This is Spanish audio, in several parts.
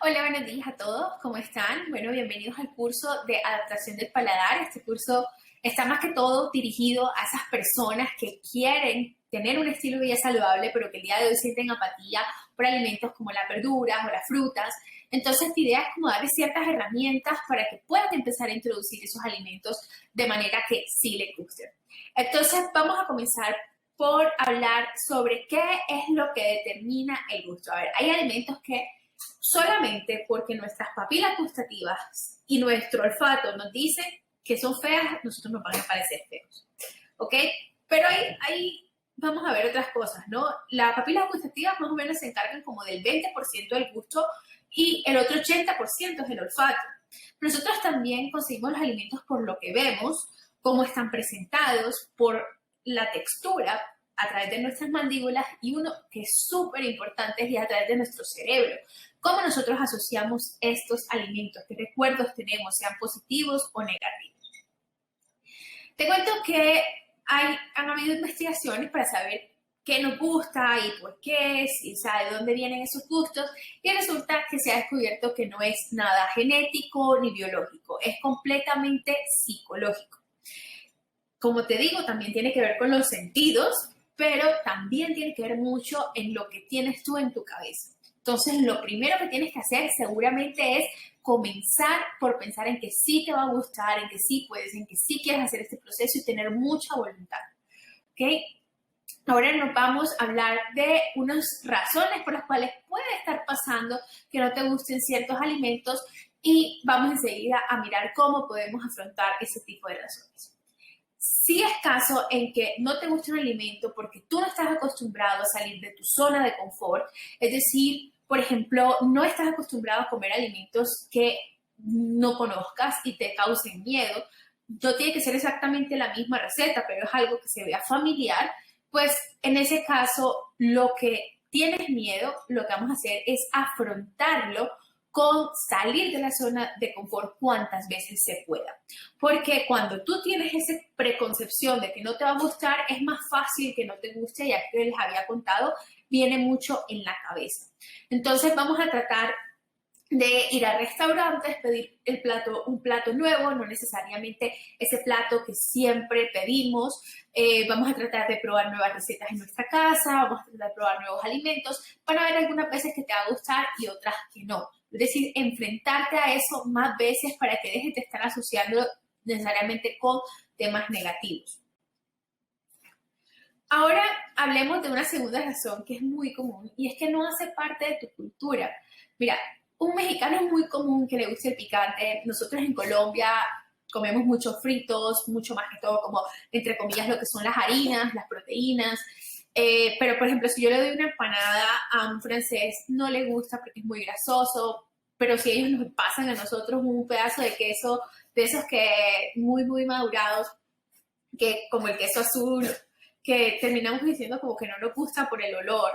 Hola, buenos días a todos, ¿cómo están? Bueno, bienvenidos al curso de adaptación del paladar. Este curso está más que todo dirigido a esas personas que quieren tener un estilo de vida saludable, pero que el día de hoy sienten apatía por alimentos como las verduras o las frutas. Entonces, la idea es como darles ciertas herramientas para que puedan empezar a introducir esos alimentos de manera que sí les gusten. Entonces, vamos a comenzar por hablar sobre qué es lo que determina el gusto. A ver, hay alimentos que solamente porque nuestras papilas gustativas y nuestro olfato nos dicen que son feas, nosotros nos van a parecer feos, ¿ok? Pero ahí vamos a ver otras cosas, ¿no? Las papilas gustativas más o menos se encargan como del 20% del gusto y el otro 80% es el olfato. Pero nosotros también conseguimos los alimentos por lo que vemos, cómo están presentados, por la textura a través de nuestras mandíbulas y uno que es súper importante es a través de nuestro cerebro. Cómo nosotros asociamos estos alimentos, qué recuerdos tenemos, sean positivos o negativos. Te cuento que han habido investigaciones para saber qué nos gusta y por qué, si sabe de dónde vienen esos gustos, y resulta que se ha descubierto que no es nada genético ni biológico, es completamente psicológico. Como te digo, también tiene que ver con los sentidos, pero también tiene que ver mucho en lo que tienes tú en tu cabeza. Entonces, lo primero que tienes que hacer seguramente es comenzar por pensar en que sí te va a gustar, en que sí puedes, en que sí quieres hacer este proceso y tener mucha voluntad. ¿Ok? Ahora nos vamos a hablar de unas razones por las cuales puede estar pasando que no te gusten ciertos alimentos y vamos enseguida a mirar cómo podemos afrontar ese tipo de razones. Si es caso en que no te gusta un alimento porque tú no estás acostumbrado a salir de tu zona de confort, es decir, por ejemplo, no estás acostumbrado a comer alimentos que no conozcas y te causen miedo, no tiene que ser exactamente la misma receta, pero es algo que se vea familiar, pues en ese caso lo que tienes miedo, lo que vamos a hacer es afrontarlo con salir de la zona de confort cuantas veces se pueda. Porque cuando tú tienes esa preconcepción de que no te va a gustar, es más fácil que no te guste, ya que les había contado, viene mucho en la cabeza. Entonces vamos a tratar de ir a restaurantes, pedir un plato nuevo, no necesariamente ese plato que siempre pedimos. Vamos a tratar de probar nuevas recetas en nuestra casa, vamos a tratar de probar nuevos alimentos para ver algunas veces que te va a gustar y otras que no. Es decir, enfrentarte a eso más veces para que dejes de estar asociando necesariamente con temas negativos. Ahora hablemos de una segunda razón que es muy común y es que no hace parte de tu cultura. Mira, un mexicano es muy común que le guste el picante. Nosotros en Colombia comemos muchos fritos, mucho más que todo como, entre comillas, lo que son las harinas, las proteínas. Pero, por ejemplo, si yo le doy una empanada a un francés, no le gusta porque es muy grasoso, pero si ellos nos pasan a nosotros un pedazo de queso, de esos que muy madurados, que como el queso azul, que terminamos diciendo como que no nos gusta por el olor,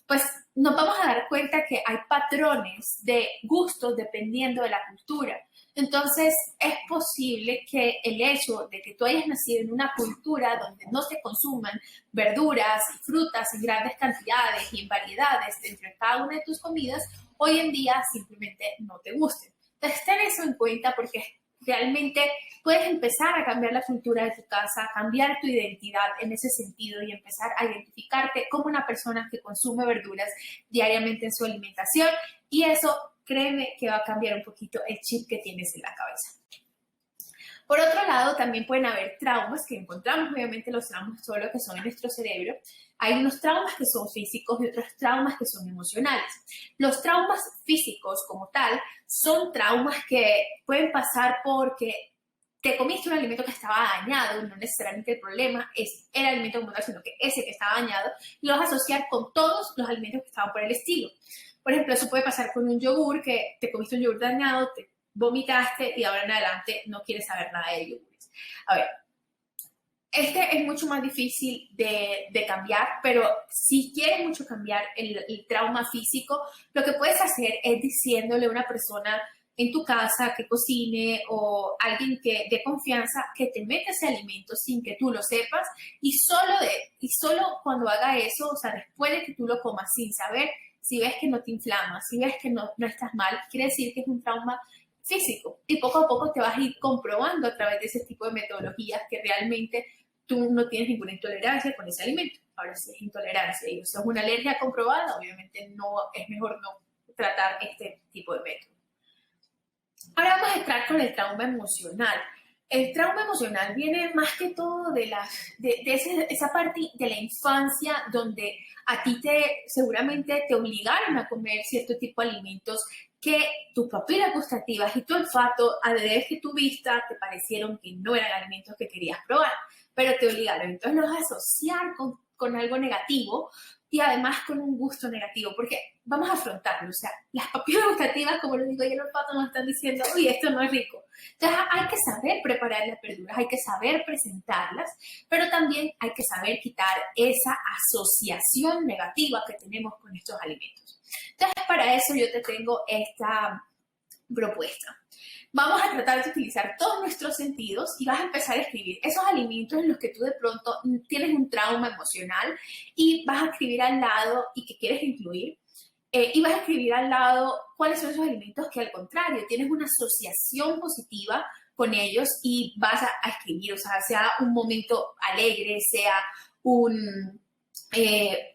pues nos vamos a dar cuenta que hay patrones de gustos dependiendo de la cultura. Entonces, es posible que el hecho de que tú hayas nacido en una cultura donde no se consuman verduras y frutas en grandes cantidades y en variedades dentro de cada una de tus comidas, hoy en día simplemente no te gusten. Entonces, ten eso en cuenta porque realmente puedes empezar a cambiar la cultura de tu casa, cambiar tu identidad en ese sentido y empezar a identificarte como una persona que consume verduras diariamente en su alimentación y eso, créeme, que va a cambiar un poquito el chip que tienes en la cabeza. Por otro lado, también pueden haber traumas que encontramos, obviamente los traumas todo lo que son en nuestro cerebro. Hay unos traumas que son físicos y otros traumas que son emocionales. Los traumas físicos como tal son traumas que pueden pasar porque te comiste un alimento que estaba dañado, no necesariamente el problema es el alimento como tal, sino que ese que estaba dañado, y lo vas a asociar con todos los alimentos que estaban por el estilo. Por ejemplo, eso puede pasar con un yogur, que te comiste un yogur dañado, te vomitaste y ahora en adelante no quieres saber nada de yogures. A ver, este es mucho más difícil de cambiar, pero si quieres mucho cambiar el trauma físico, lo que puedes hacer es diciéndole a una persona en tu casa que cocine o alguien que de confianza que te mete ese alimento sin que tú lo sepas y solo cuando haga eso, o sea, después de que tú lo comas sin saber, si ves que no te inflamas, si ves que no estás mal, quiere decir que es un trauma físico. Y poco a poco te vas a ir comprobando a través de ese tipo de metodologías que realmente tú no tienes ninguna intolerancia con ese alimento. Ahora, si es intolerancia y eso es una alergia comprobada, obviamente no es mejor no tratar este tipo de método. Ahora vamos a entrar con el trauma emocional. El trauma emocional viene más que todo de esa parte de la infancia donde a ti seguramente te obligaron a comer cierto tipo de alimentos que tus papilas gustativas y tu olfato, a vez que tu vista, te parecieron que no eran alimentos que querías probar, pero te obligaron. Entonces los vas a asociar con algo negativo y además con un gusto negativo, porque vamos a afrontarlo, o sea, las papilas gustativas, como lo digo yo, el olfato nos están diciendo, uy, esto no es rico. Entonces hay que saber preparar las verduras, hay que saber presentarlas, pero también hay que saber quitar esa asociación negativa que tenemos con estos alimentos. Entonces para eso yo te tengo esta propuesta. Vamos a tratar de utilizar todos nuestros sentidos y vas a empezar a escribir esos alimentos en los que tú de pronto tienes un trauma emocional y vas a escribir al lado y que quieres incluir. Y vas a escribir al lado cuáles son esos alimentos que al contrario tienes una asociación positiva con ellos y vas a escribir, o sea un momento alegre, sea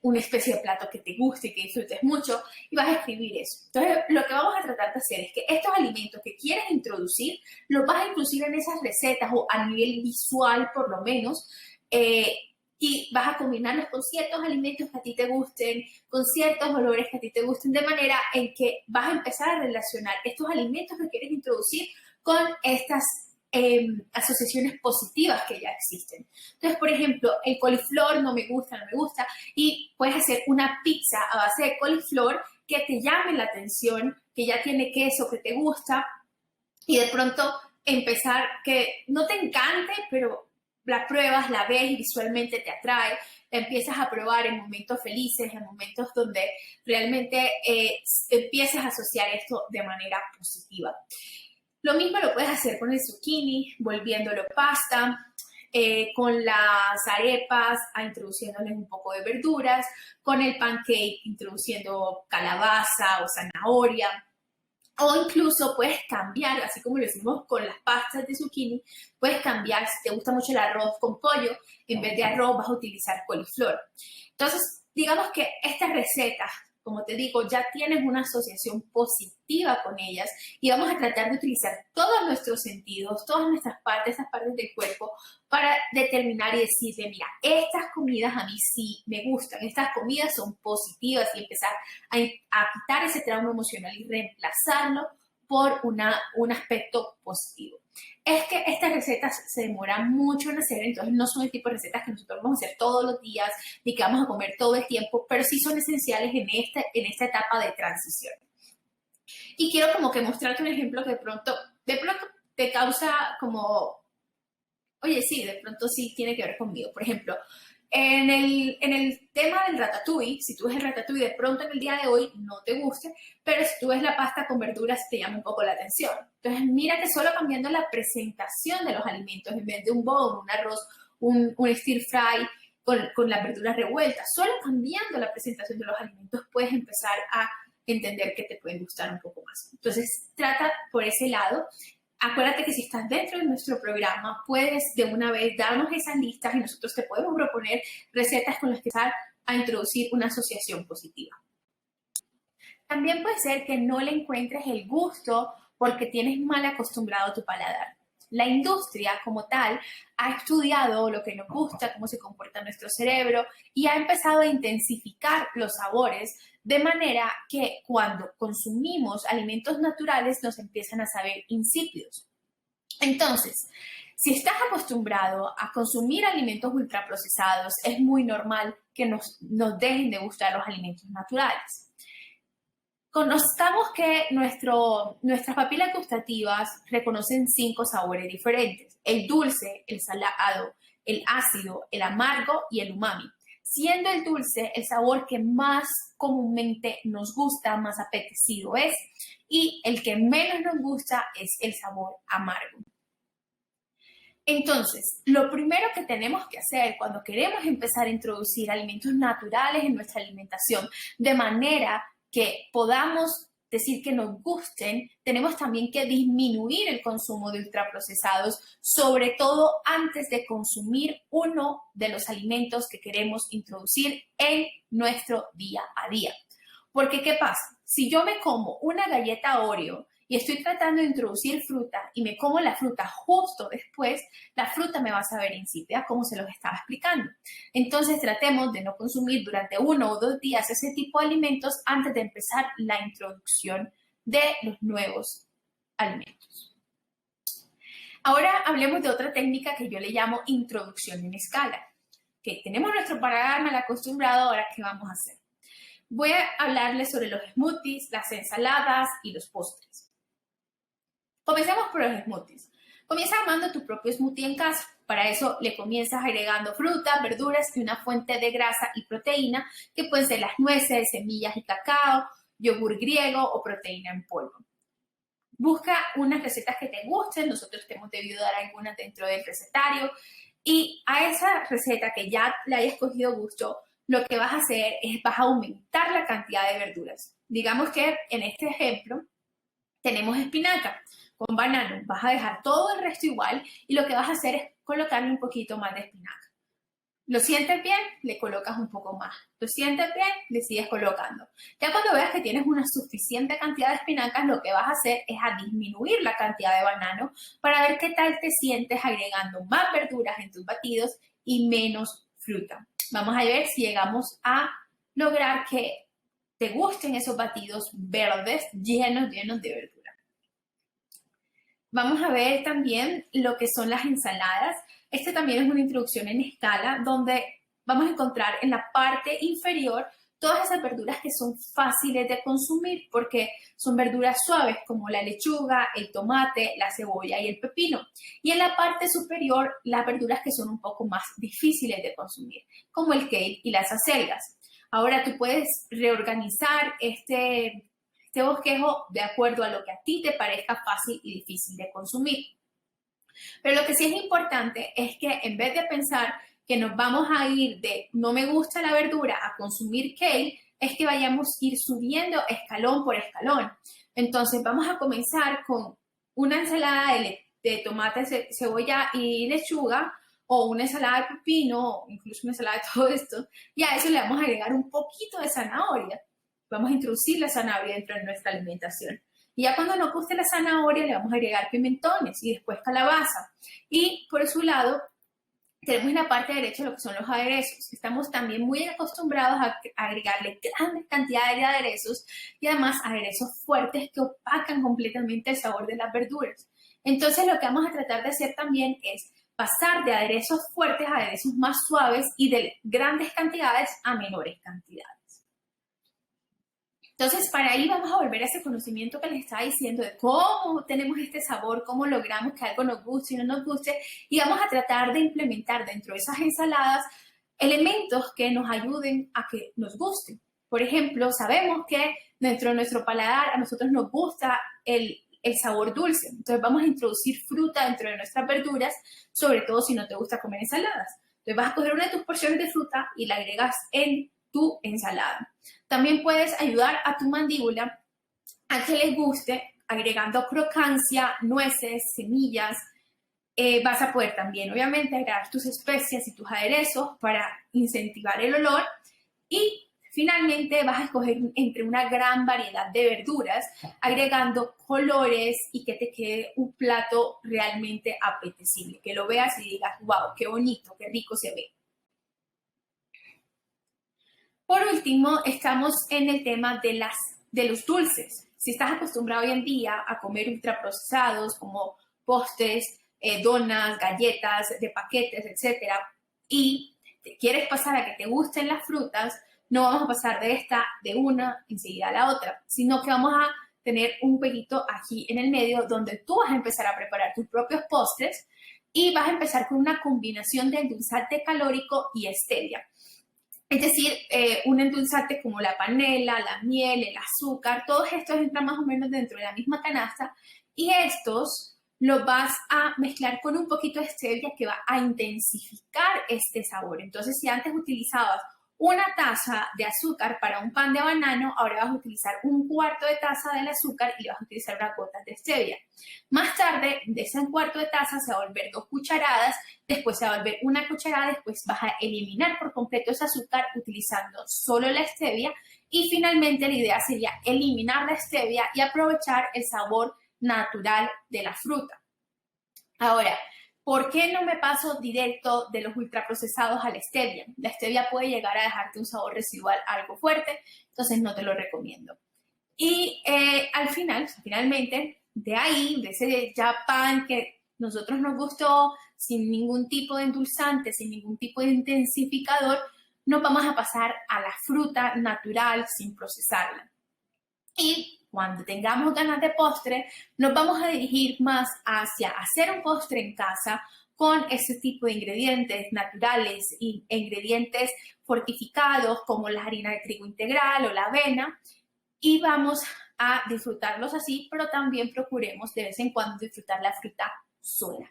una especie de plato que te guste y que disfrutes mucho y vas a escribir eso. Entonces, lo que vamos a tratar de hacer es que estos alimentos que quieres introducir, los vas a introducir en esas recetas o a nivel visual por lo menos, y vas a combinarlos con ciertos alimentos que a ti te gusten, con ciertos olores que a ti te gusten, de manera en que vas a empezar a relacionar estos alimentos que quieres introducir con estas asociaciones positivas que ya existen. Entonces, por ejemplo, el coliflor no me gusta, y puedes hacer una pizza a base de coliflor que te llame la atención, que ya tiene queso, que te gusta, y de pronto empezar que no te encante, pero la pruebas, la ves y visualmente te atrae, la empiezas a probar en momentos felices, en momentos donde realmente empiezas a asociar esto de manera positiva. Lo mismo lo puedes hacer con el zucchini, volviéndolo pasta, con las arepas, introduciéndoles un poco de verduras, con el pancake, introduciendo calabaza o zanahoria, o incluso puedes cambiar, así como lo hicimos con las pastas de zucchini, puedes cambiar, si te gusta mucho el arroz con pollo, en vez de arroz vas a utilizar coliflor. Entonces, digamos que estas recetas, como te digo, ya tienes una asociación positiva con ellas y vamos a tratar de utilizar todos nuestros sentidos, todas nuestras partes, esas partes del cuerpo, para determinar y decirle, mira, estas comidas a mí sí me gustan, estas comidas son positivas y empezar a quitar ese trauma emocional y reemplazarlo por un aspecto positivo. Es que estas recetas se demoran mucho en hacer, entonces no son el tipo de recetas que nosotros vamos a hacer todos los días ni que vamos a comer todo el tiempo, pero sí son esenciales en esta etapa de transición. Y quiero como que mostrarte un ejemplo que de pronto te causa como, oye, sí, de pronto sí tiene que ver conmigo. Por ejemplo, en el tema del ratatouille, si tú ves el ratatouille de pronto en el día de hoy no te guste, pero si tú ves la pasta con verduras te llama un poco la atención. Entonces mira que solo cambiando la presentación de los alimentos, en vez de un bowl, un arroz, un stir fry con las verduras revueltas, solo cambiando la presentación de los alimentos puedes empezar a entender que te pueden gustar un poco más. Entonces trata por ese lado. Acuérdate que si estás dentro de nuestro programa, puedes de una vez darnos esas listas y nosotros te podemos proponer recetas con las que empezar a introducir una asociación positiva. También puede ser que no le encuentres el gusto porque tienes mal acostumbrado tu paladar. La industria como tal ha estudiado lo que nos gusta, cómo se comporta nuestro cerebro y ha empezado a intensificar los sabores de manera que cuando consumimos alimentos naturales nos empiezan a saber insípidos. Entonces, si estás acostumbrado a consumir alimentos ultraprocesados, es muy normal que nos dejen de gustar los alimentos naturales. Conozcamos que nuestras papilas gustativas reconocen 5 sabores diferentes: el dulce, el salado, el ácido, el amargo y el umami. Siendo el dulce el sabor que más comúnmente nos gusta, más apetecido es, y el que menos nos gusta es el sabor amargo. Entonces, lo primero que tenemos que hacer cuando queremos empezar a introducir alimentos naturales en nuestra alimentación, de manera que podamos decir que nos gusten, tenemos también que disminuir el consumo de ultraprocesados, sobre todo antes de consumir uno de los alimentos que queremos introducir en nuestro día a día. Porque, ¿qué pasa? Si yo me como una galleta Oreo y estoy tratando de introducir fruta y me como la fruta justo después, la fruta me va a saber insípida, como se los estaba explicando. Entonces, tratemos de no consumir durante 1 o 2 días ese tipo de alimentos antes de empezar la introducción de los nuevos alimentos. Ahora hablemos de otra técnica que yo le llamo introducción en escala. Que tenemos nuestro paladar mal acostumbrado, ahora ¿qué vamos a hacer? Voy a hablarles sobre los smoothies, las ensaladas y los postres. Comencemos por los smoothies. Comienza armando tu propio smoothie en casa. Para eso le comienzas agregando frutas, verduras y una fuente de grasa y proteína que pueden ser las nueces, semillas y cacao, yogur griego o proteína en polvo. Busca unas recetas que te gusten. Nosotros te hemos debido dar algunas dentro del recetario. Y a esa receta que ya le hayas cogido gusto, lo que vas a hacer es vas a aumentar la cantidad de verduras. Digamos que en este ejemplo tenemos espinaca con banano. Vas a dejar todo el resto igual y lo que vas a hacer es colocarle un poquito más de espinaca. ¿Lo sientes bien? Le colocas un poco más. ¿Lo sientes bien? Le sigues colocando. Ya cuando veas que tienes una suficiente cantidad de espinacas, lo que vas a hacer es a disminuir la cantidad de banano para ver qué tal te sientes agregando más verduras en tus batidos y menos fruta. Vamos a ver si llegamos a lograr que te gusten esos batidos verdes llenos de verdura. Vamos a ver también lo que son las ensaladas. Este también es una introducción en escala donde vamos a encontrar en la parte inferior todas esas verduras que son fáciles de consumir porque son verduras suaves como la lechuga, el tomate, la cebolla y el pepino. Y en la parte superior las verduras que son un poco más difíciles de consumir como el kale y las acelgas. Ahora tú puedes reorganizar este bosquejo de acuerdo a lo que a ti te parezca fácil y difícil de consumir. Pero lo que sí es importante es que en vez de pensar que nos vamos a ir de no me gusta la verdura a consumir kale, es que vayamos a ir subiendo escalón por escalón. Entonces vamos a comenzar con una ensalada de tomate, cebolla y lechuga o una ensalada de pepino o incluso una ensalada de todo esto y a eso le vamos a agregar un poquito de zanahoria. Vamos a introducir la zanahoria dentro de nuestra alimentación. Y ya cuando nos guste la zanahoria, le vamos a agregar pimentones y después calabaza. Y por su lado, tenemos en la parte derecha lo que son los aderezos. Estamos también muy acostumbrados a agregarle grandes cantidades de aderezos y además aderezos fuertes que opacan completamente el sabor de las verduras. Entonces, lo que vamos a tratar de hacer también es pasar de aderezos fuertes a aderezos más suaves y de grandes cantidades a menores cantidades. Entonces, para ahí vamos a volver a ese conocimiento que les estaba diciendo de cómo tenemos este sabor, cómo logramos que algo nos guste y no nos guste, y vamos a tratar de implementar dentro de esas ensaladas elementos que nos ayuden a que nos gusten. Por ejemplo, sabemos que dentro de nuestro paladar a nosotros nos gusta el sabor dulce. Entonces, vamos a introducir fruta dentro de nuestras verduras, sobre todo si no te gusta comer ensaladas. Entonces, vas a coger una de tus porciones de fruta y la agregas en tu ensalada. También puedes ayudar a tu mandíbula a que le guste agregando crocancia, nueces, semillas. Vas a poder también, obviamente, agregar tus especias y tus aderezos para incentivar el olor. Y finalmente vas a escoger entre una gran variedad de verduras, agregando colores y que te quede un plato realmente apetecible. Que lo veas y digas, wow, qué bonito, qué rico se ve. Por último, estamos en el tema de los dulces. Si estás acostumbrado hoy en día a comer ultraprocesados como postres, donas, galletas de paquetes, etcétera, y te quieres pasar a que te gusten las frutas, no vamos a pasar de una enseguida a la otra, sino que vamos a tener un jueguito aquí en el medio donde tú vas a empezar a preparar tus propios postres y vas a empezar con una combinación de endulzante calórico y stevia. Es decir, un endulzante como la panela, la miel, el azúcar, todos estos entran más o menos dentro de la misma canasta y estos los vas a mezclar con un poquito de stevia que va a intensificar este sabor. Entonces, si antes utilizabas una taza de azúcar para un pan de banano, ahora vas a utilizar un cuarto de taza del azúcar y vas a utilizar unas gotas de stevia. Más tarde, de ese cuarto de taza se va a volver 2 cucharadas, después se va a volver 1 cucharada, después vas a eliminar por completo ese azúcar utilizando solo la stevia y finalmente la idea sería eliminar la stevia y aprovechar el sabor natural de la fruta. Ahora, ¿por qué no me paso directo de los ultraprocesados a la stevia? La stevia puede llegar a dejarte un sabor residual algo fuerte, entonces no te lo recomiendo. Y finalmente, de ahí, de ese ya pan que nosotros nos gustó, sin ningún tipo de endulzante, sin ningún tipo de intensificador, nos vamos a pasar a la fruta natural sin procesarla. Y cuando tengamos ganas de postre, nos vamos a dirigir más hacia hacer un postre en casa con ese tipo de ingredientes naturales e ingredientes fortificados como la harina de trigo integral o la avena y vamos a disfrutarlos así, pero también procuremos de vez en cuando disfrutar la fruta sola.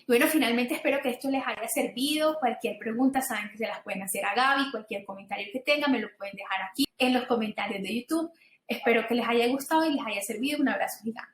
Bueno, finalmente espero que esto les haya servido. Cualquier pregunta saben que se las pueden hacer a Gaby, cualquier comentario que tengan me lo pueden dejar aquí en los comentarios de YouTube. Espero que les haya gustado y les haya servido. Un abrazo gigante.